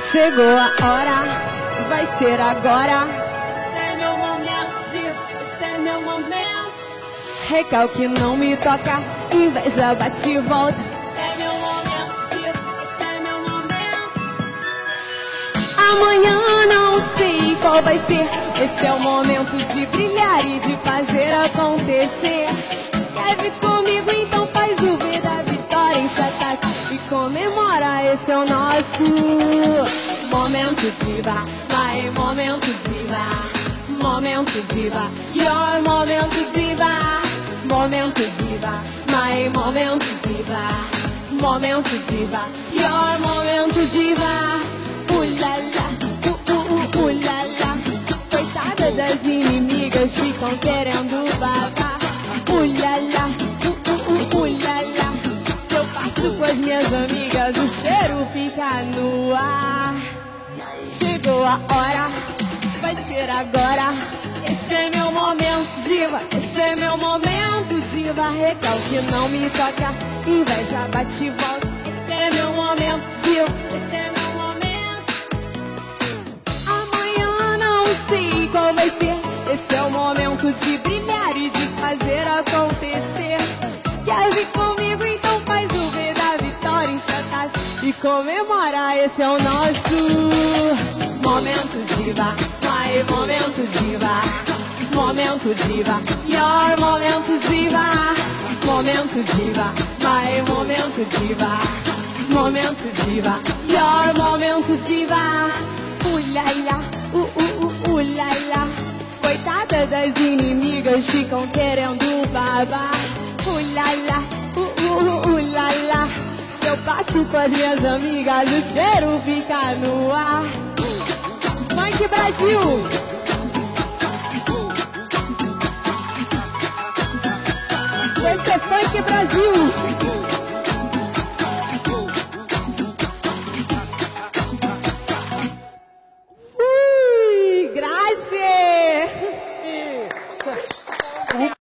Chegou a hora, vai ser agora. Esse é meu momento, esse é meu momento. Recalque não me toca, inveja bate e volta. Esse é meu momento, esse é meu momento. Amanhã não sei qual vai ser. Esse é o momento de brilhar e de fazer acontecer. Quer vir comigo, então faz o V da vitória, enche a taça e comemora, esse é o nosso momento diva. Vai, momento diva, momento diva, your momento diva. Momento diva, my momento diva, momento diva, your momento diva. Ulala, ulala, coitada das inimigas, ficam querendo babar. Ulala, ulala, se eu passo com as minhas amigas, o cheiro fica no ar. Chegou a hora, vai ser agora. Esse é meu momento, diva, esse é meu momento, diva. Recalque não me toca, inveja bate e volta. Esse é meu momento, diva, esse é meu momento. Amanhã não sei qual vai ser. Esse é o momento de brilhar e de fazer acontecer. Quer vir comigo, então faz o V da vitória, enche a taça e comemora, esse é o nosso momento diva. My momento diva, momento diva, your momento diva, momento diva, my momento diva, momento diva, your momento diva. Ulala, ulala, coitada das inimigas, ficam querendo babar. Ulala, ulala, se eu passo com as minhas amigas, o cheiro fica no ar. Funk Brasil! Esse é Funk Brasil!